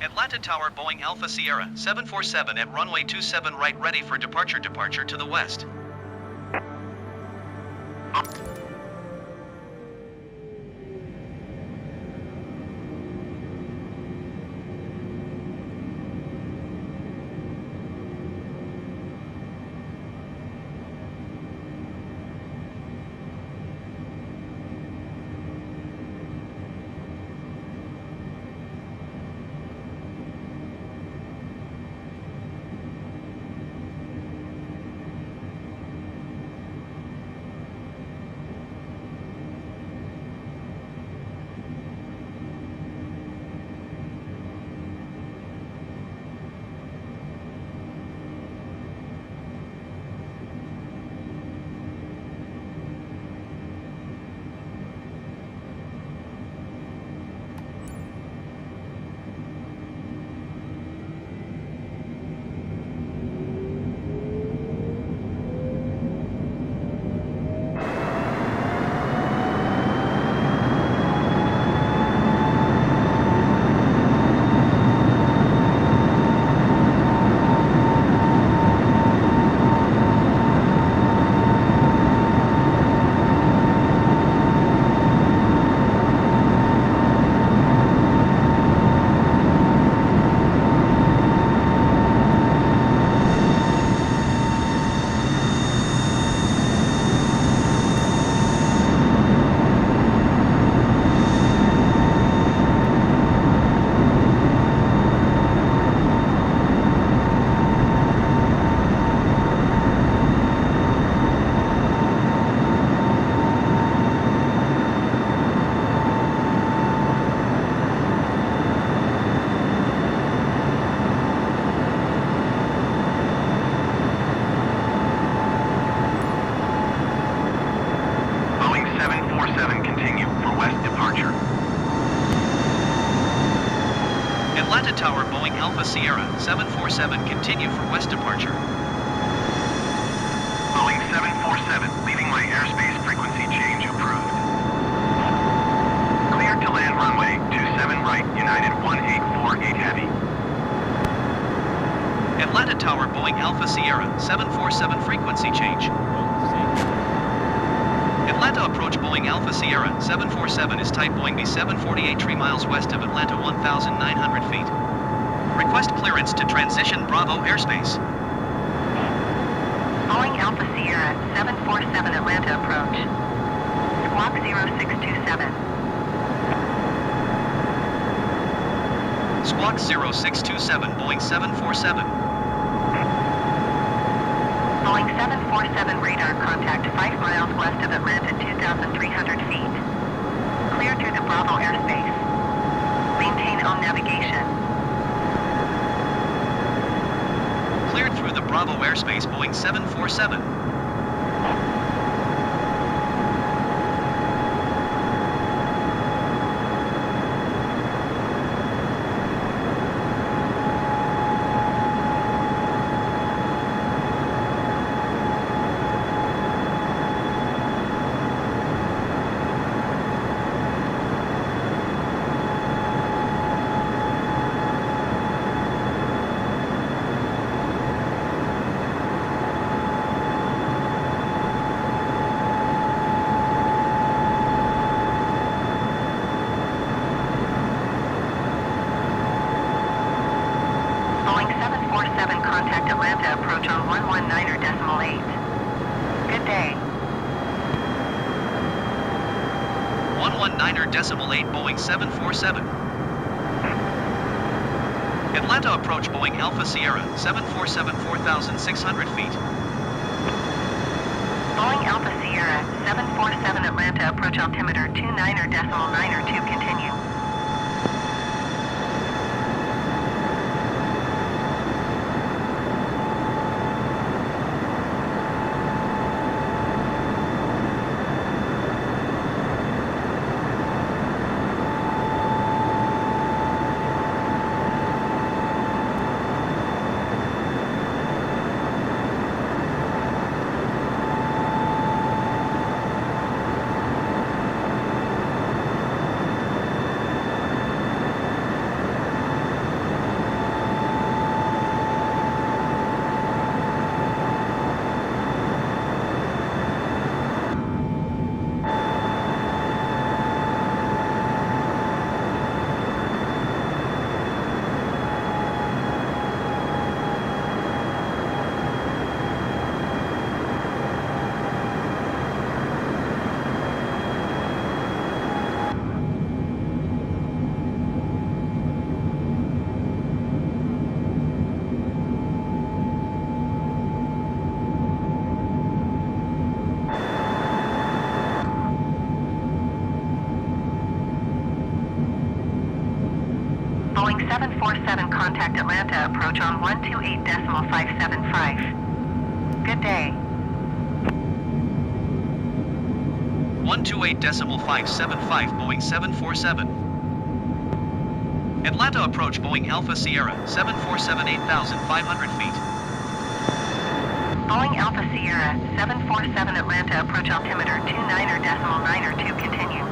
Atlanta Tower Boeing Alpha Sierra 747 at runway 27 right ready for departure to the west. Atlanta Tower Boeing Alpha Sierra 747 continue for west departure. Boeing 747, leaving my airspace frequency change approved. Cleared to land runway 27 right, United 1848 Heavy. Atlanta Tower Boeing Alpha Sierra 747 frequency change. Atlanta approach Boeing Alpha Sierra 747 is type Boeing B748 3 miles west of Atlanta 1,900 feet. Request clearance to transition Bravo airspace. Boeing Alpha Sierra 747 Atlanta approach. Squawk 0627. Squawk 0627 Boeing 747. Boeing 747 radar contact 5 miles west of Atlanta 2,300 feet. Clear through the Bravo airspace. Maintain on navigation. Cleared through the Bravo airspace Boeing 747. Boeing 747 contact Atlanta approach on 119.8. Good day. 119.8 Boeing 747. Atlanta approach Boeing Alpha Sierra 747 4,600 feet. Boeing Alpha Sierra 747 Atlanta approach altimeter 29.902 continue. Boeing 747 contact Atlanta approach on 128.575. Good day. 128.575 Boeing 747. Atlanta approach Boeing Alpha Sierra 747 8,500 feet. Boeing Alpha Sierra 747 Atlanta approach altimeter 29.902 continue.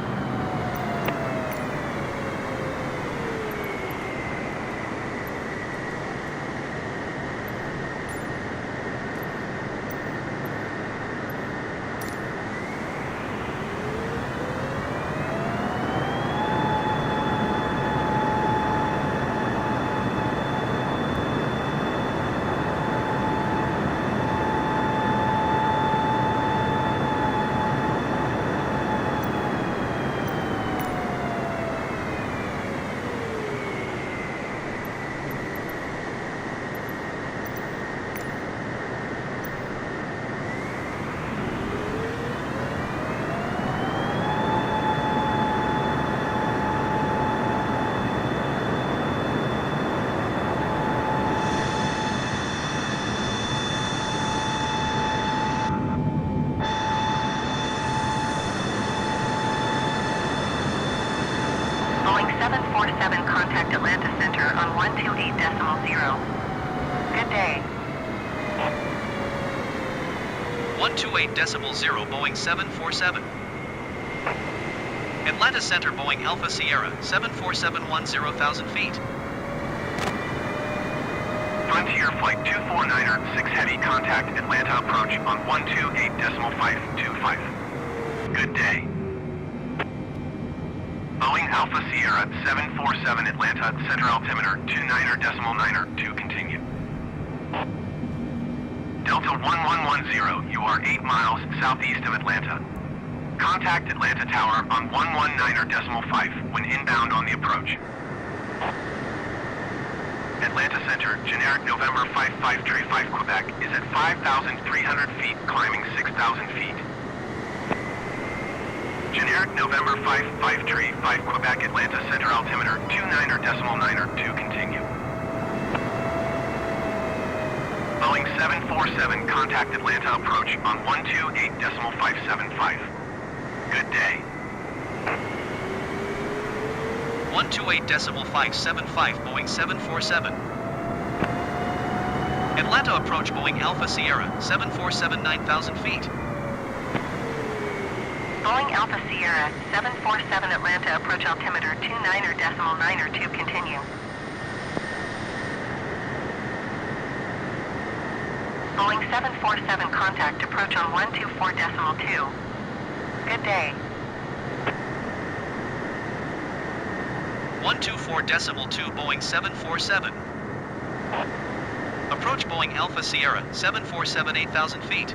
Boeing 747 contact Atlanta Center on 128.0. Good day. 128.0 Boeing 747. Atlanta Center Boeing Alpha Sierra 747 10,000 feet. Frontier Flight 249er, 6 Heavy contact Atlanta approach on 128.525. Good day. Boeing Alpha Sierra 747 Atlanta center altimeter 29.902 continue. Delta 1110, you are 8 miles southeast of Atlanta. Contact Atlanta Tower on 119.5 when inbound on the approach. Atlanta Center, generic November 5535 Quebec is at 5,300 feet, climbing 6,000 feet. Generic November 5535 Quebec Atlanta Center altimeter 29.902 continue. Boeing 747 contact Atlanta approach on 128.575. Good day. 128.575 Boeing 747. Atlanta approach Boeing Alpha Sierra 747 9,000 feet. Boeing Alpha Sierra 747 Atlanta approach altimeter 29.902 continue. Boeing 747 contact approach on 124.2. Good day. 124.2 Boeing 747. Approach Boeing Alpha Sierra 747 8,000 feet.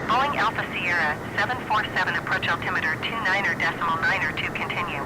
Boeing Alpha Sierra 747 approach altimeter 29.902 continue.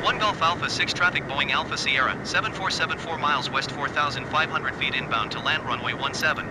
1 Golf Alpha 6 traffic Boeing Alpha Sierra 747 4 miles west 4,500 feet inbound to land runway 17.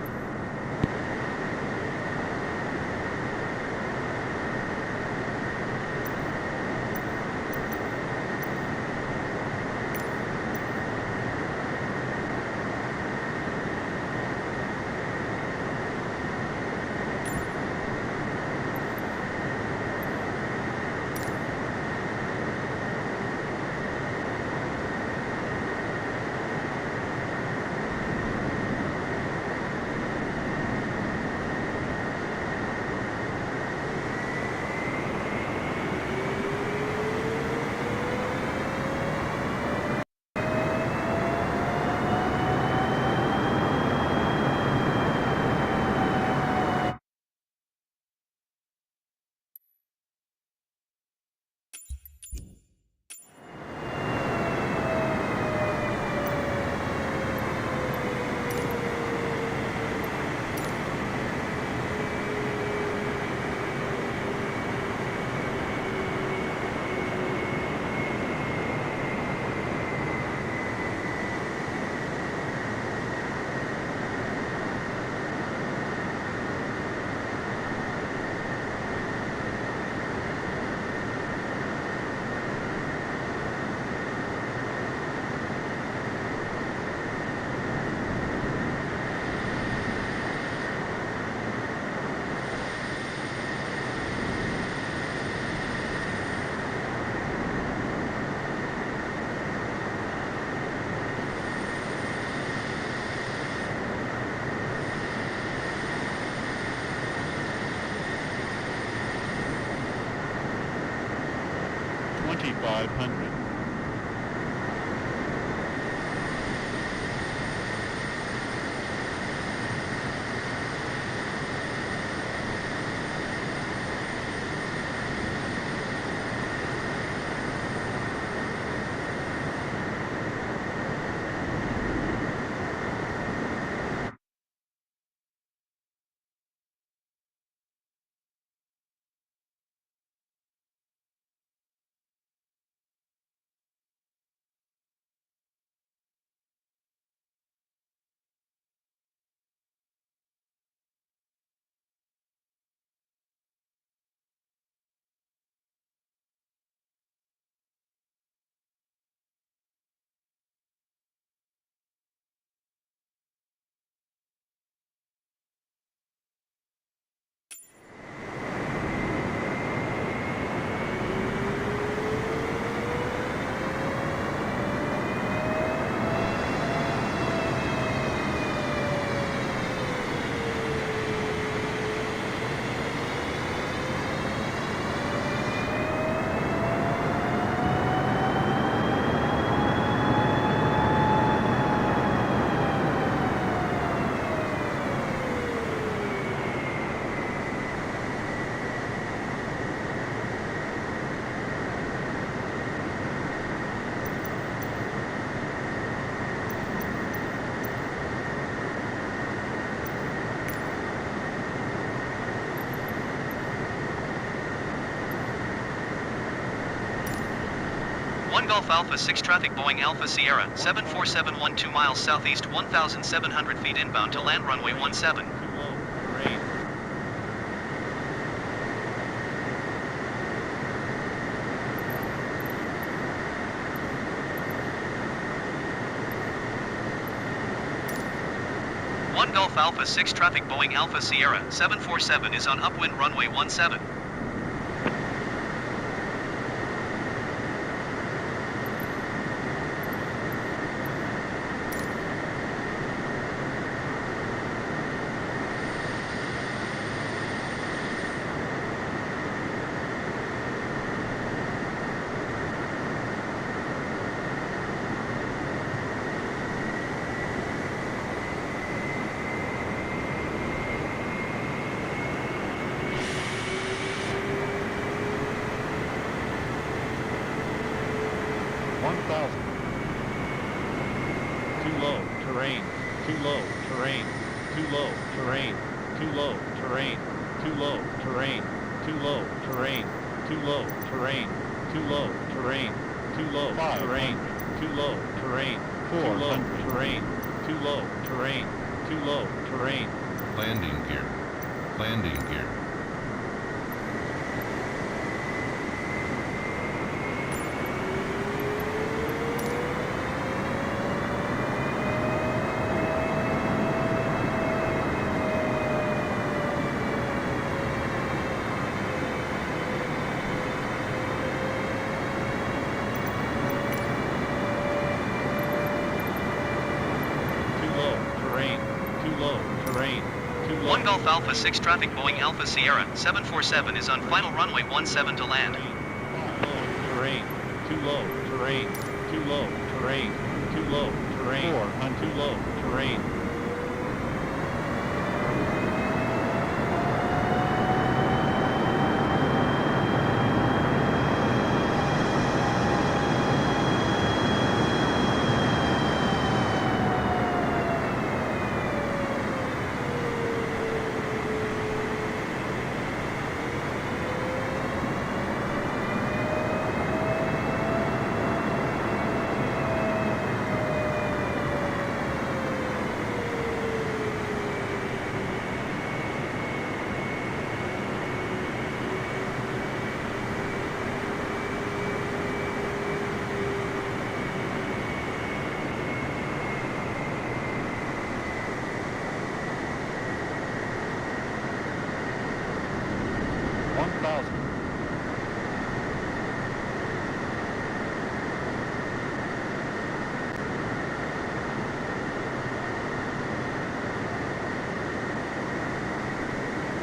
$2,500. Golf Alpha 6 traffic Boeing Alpha Sierra 747 12 miles southeast 1,700 feet inbound to land runway 17. Too low. Terrain. One Golf Alpha 6 traffic Boeing Alpha Sierra 747 is on upwind runway 17. Too low. Terrain. Too low. Terrain. Too low. Terrain. Too low. Terrain. Too low. Terrain. Too low. Terrain. Too low. Terrain. Too low. Terrain. too low, terrain, too low, terrain, too low, terrain, too low, terrain, too low, terrain. Landing gear. Landing gear. Too low, terrain, too low. 1 Golf Alpha 6 traffic Boeing Alpha Sierra 747 is on final runway 17 to land. Terrain, too low, terrain, too low, terrain, too low, terrain, too low, terrain.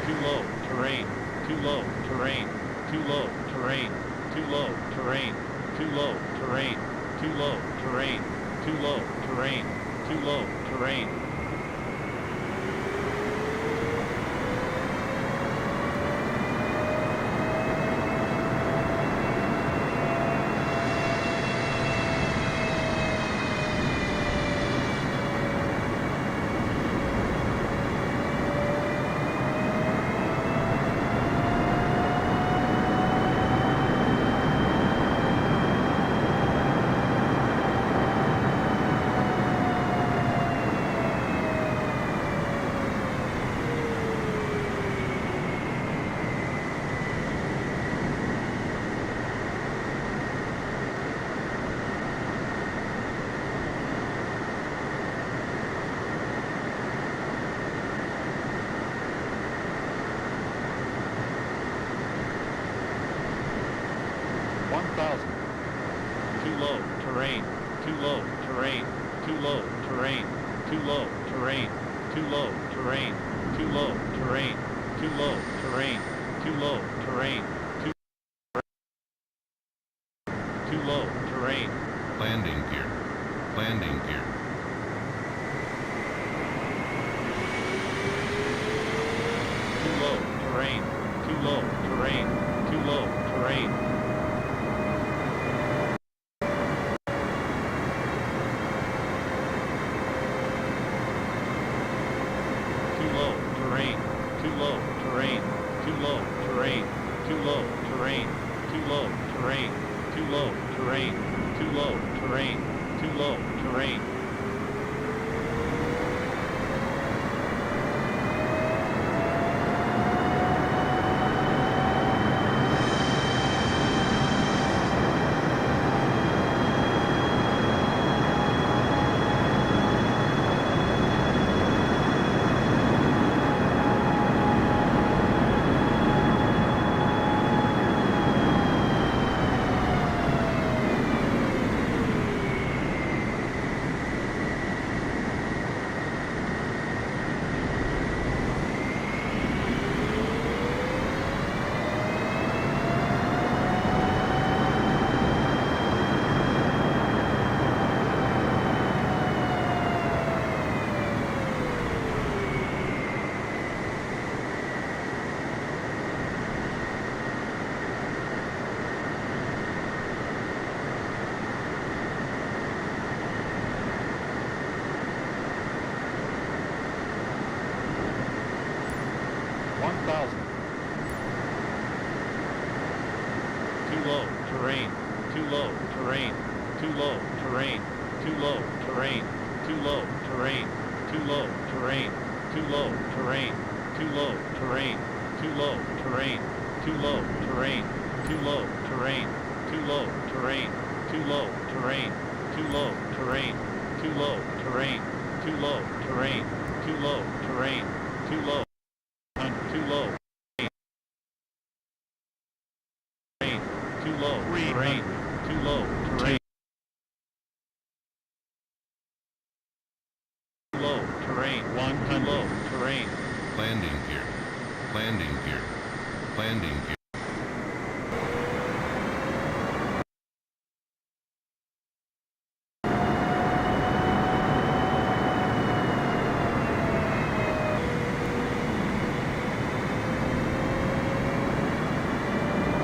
Too low, terrain, too low, terrain, too low, terrain, too low, terrain, too low, terrain, too low, terrain, too low, terrain, too low, terrain. Too low, terrain, too low, terrain, too low, terrain, too low, terrain, too low, terrain, too low, terrain, too low, terrain, too low, terrain, too low, terrain. Landing gear. Landing gear. Too low, terrain, too low, terrain, too low, terrain. Terrain, too low, terrain, too low, terrain, too low, terrain, too low, terrain, too low, terrain, too low, terrain, too low, terrain. terrain, too low, terrain, too low, terrain, too low, terrain, too low, terrain, too low, terrain, too low, terrain, too low, terrain, too low, terrain, too low, terrain, too low, terrain, too low, terrain, too low, terrain, too low, terrain, too low, terrain, too low, terrain, too low, too low, terrain, too low, terrain, too low, terrain, too low, terrain, too low, terrain, Landing gear. Landing gear. Landing gear.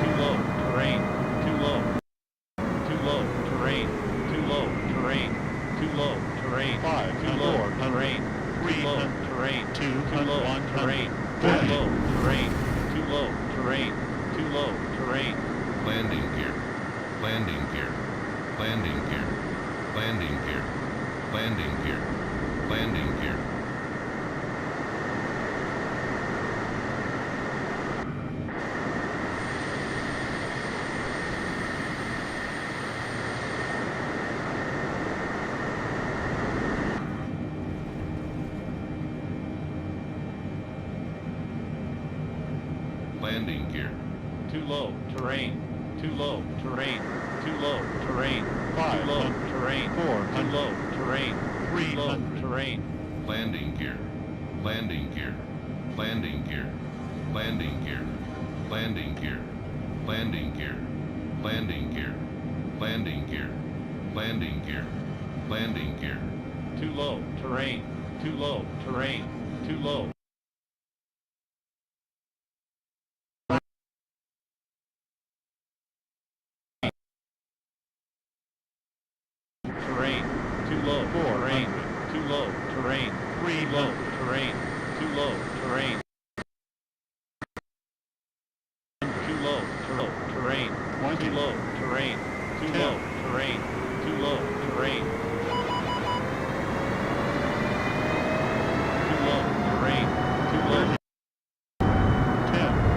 too low, terrain, too low, too low, terrain, too low, terrain, too low, terrain, too low, terrain, too low, terrain, too low, terrain, too low, terrain, too low, terrain, too low, terrain, Landing gear. Landing gear. Landing gear. Landing gear. Landing gear. Landing gear. Landing gear. too low, terrain, too low, terrain, too low, terrain, too low, terrain, too low, terrain, too low, terrain, Landing gear. Landing gear. Landing gear. Landing gear. Landing gear. Landing gear. Landing gear. Landing gear. Landing gear. Landing gear. too low, terrain, too low, terrain, too low, terrain, too low, terrain, too low, terrain, too low, terrain, too low, terrain, too low, terrain, too low, terrain, too low, terrain, too low, terrain, too low, terrain, too low, 10,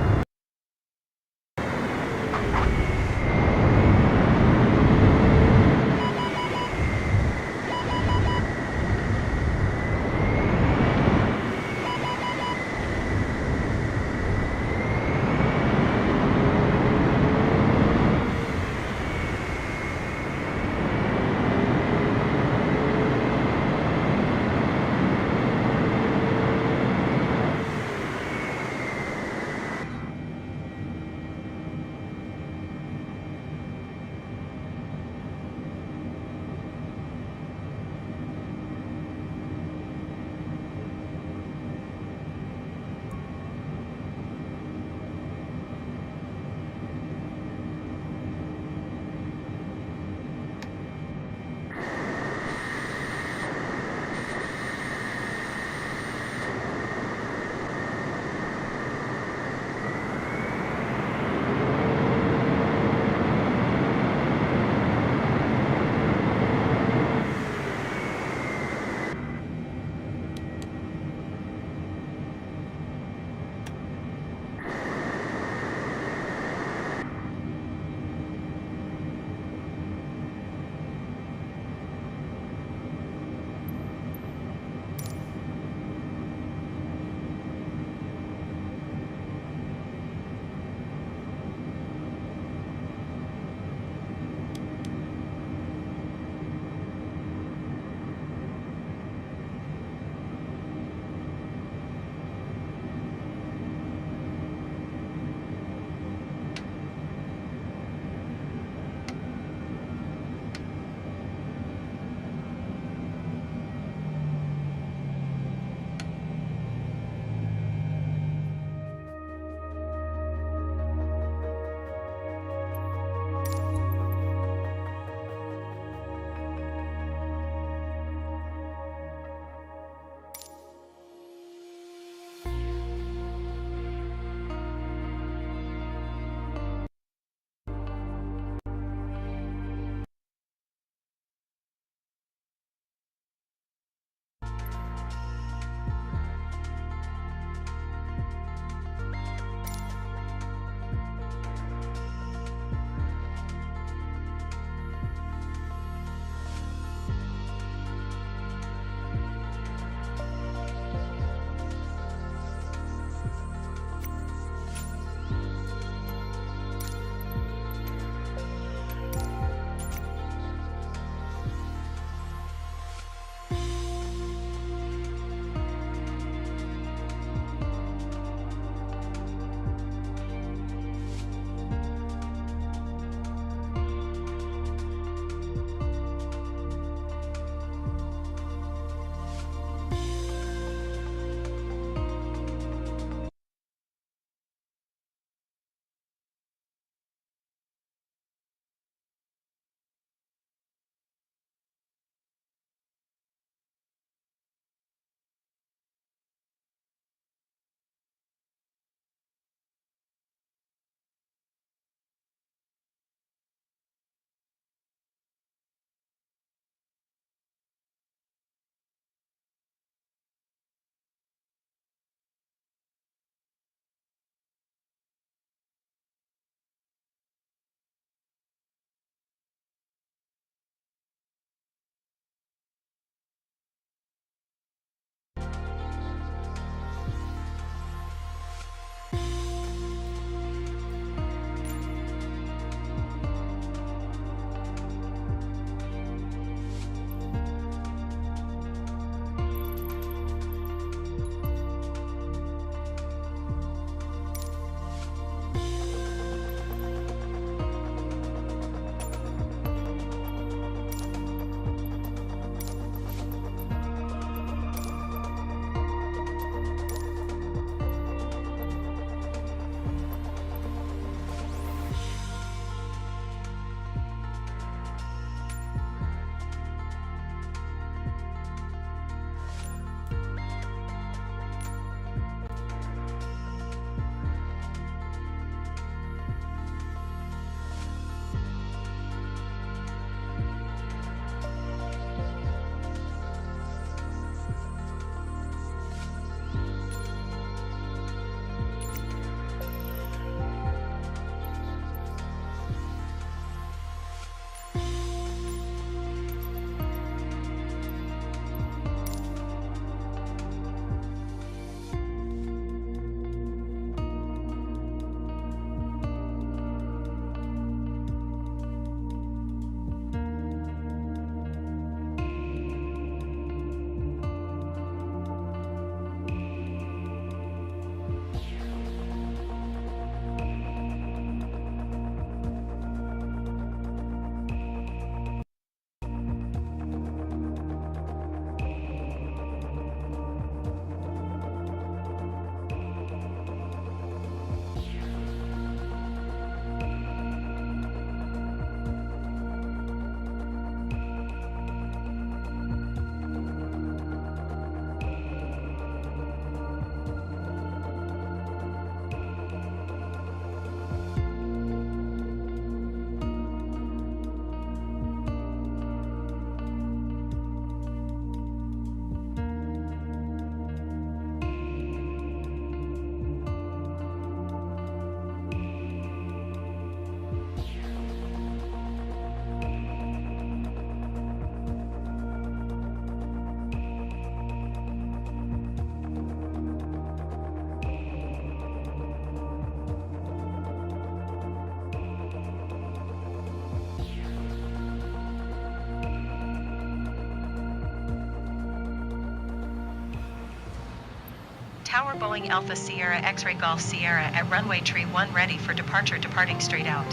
Tower Boeing Alpha Sierra X-Ray Golf Sierra at runway tree 1 ready for departure, departing straight out.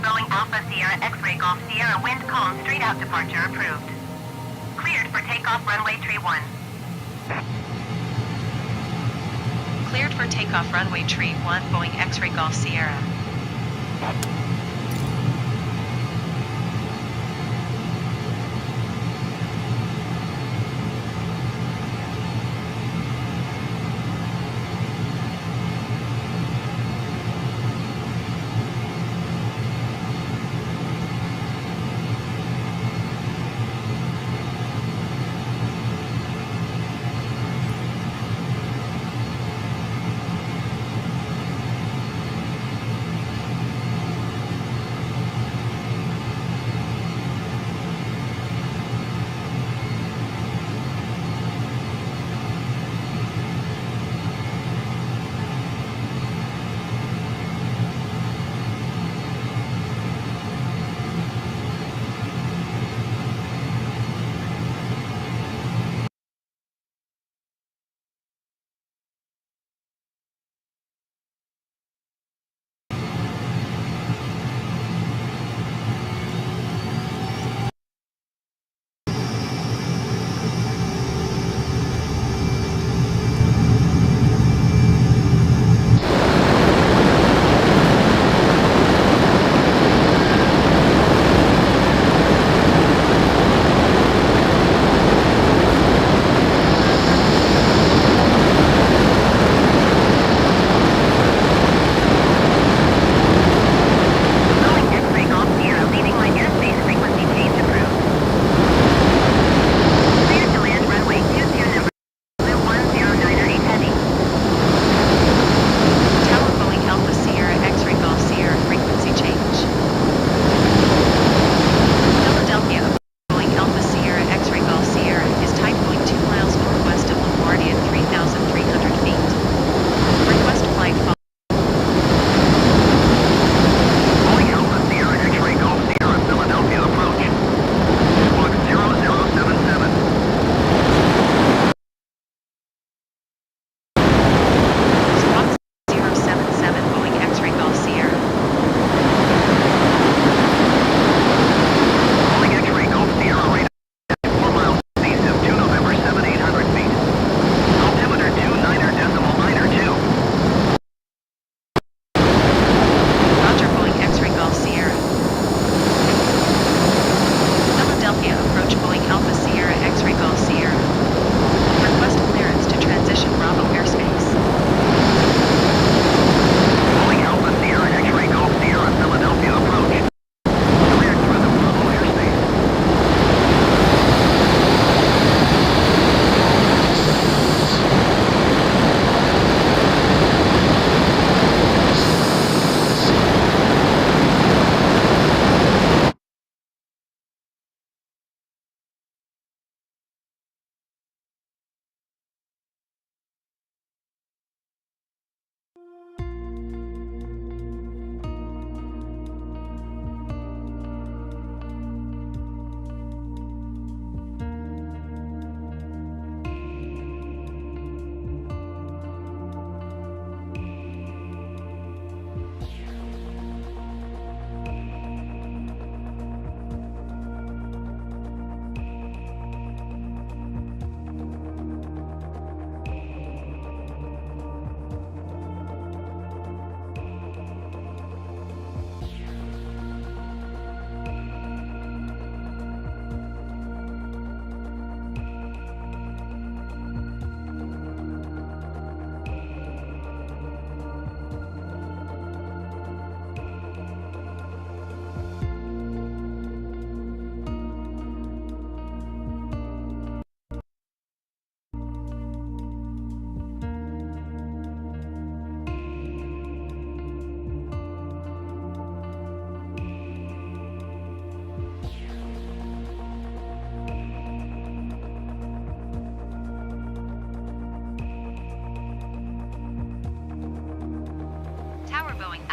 Boeing Alpha Sierra X-Ray Golf Sierra wind calm straight out departure approved. Cleared for takeoff runway tree 1. Cleared for takeoff runway tree 1 Boeing X-Ray Golf Sierra.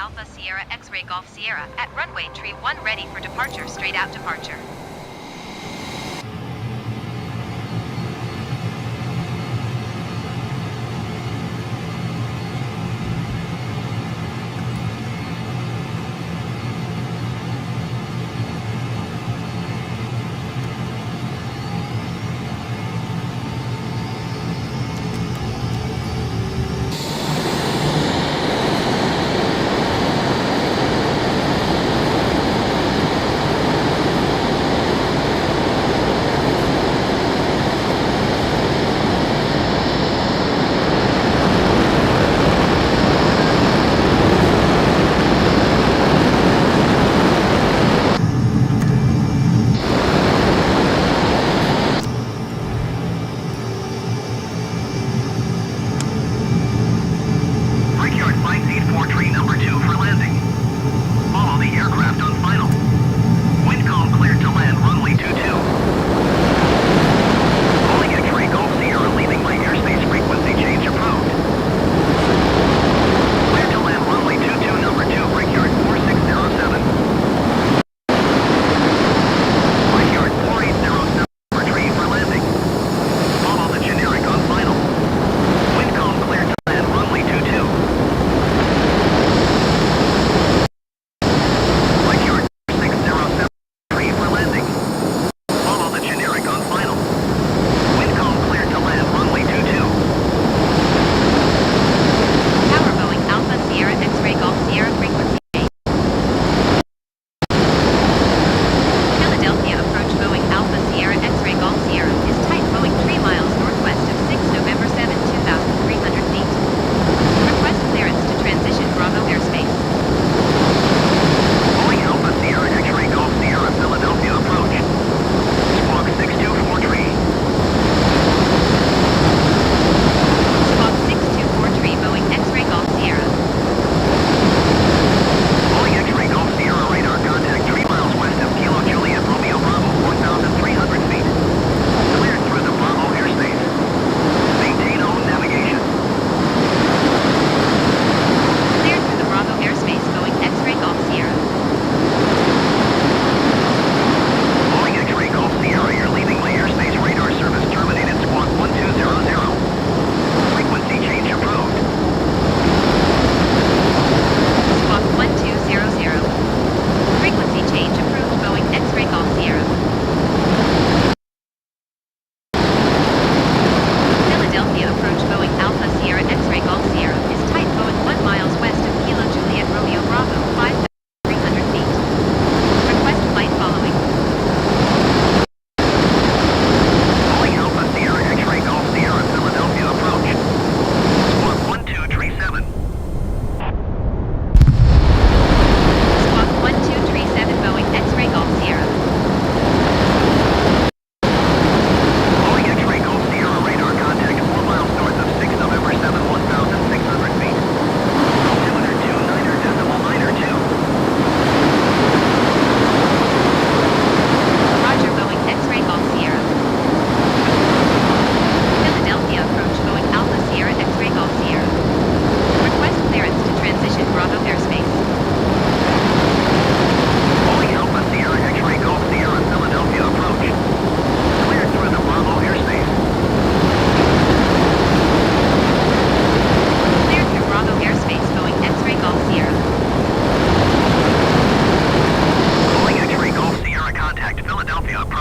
Alpha Sierra X-Ray Golf Sierra at runway tree 1 ready for departure, straight out departure.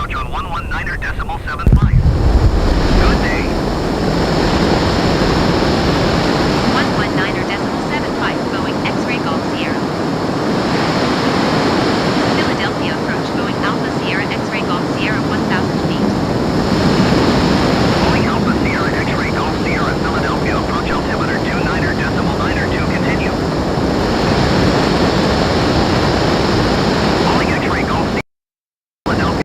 approach on 119.75. Good day. 119.75 Boeing X-ray Golf Sierra. Philadelphia approach Boeing Alpha Sierra X-ray Golf Sierra 1000 feet. Boeing Alpha Sierra X-ray Golf Sierra Philadelphia approach altimeter 29.92 continue. Boeing X-ray Golf Sierra Philadelphia.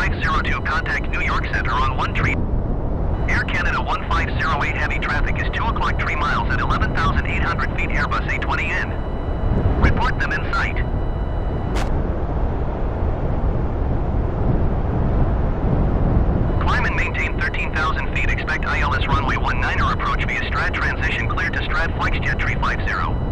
3502, contact New York Center on 1 tree. Air Canada 1508, heavy traffic is 2 o'clock 3 miles at 11,800 feet, Airbus A20N. Report them in sight. Climb and maintain 13,000 feet, expect ILS runway 19er approach via Strat transition, clear to Strat Flexjet 350.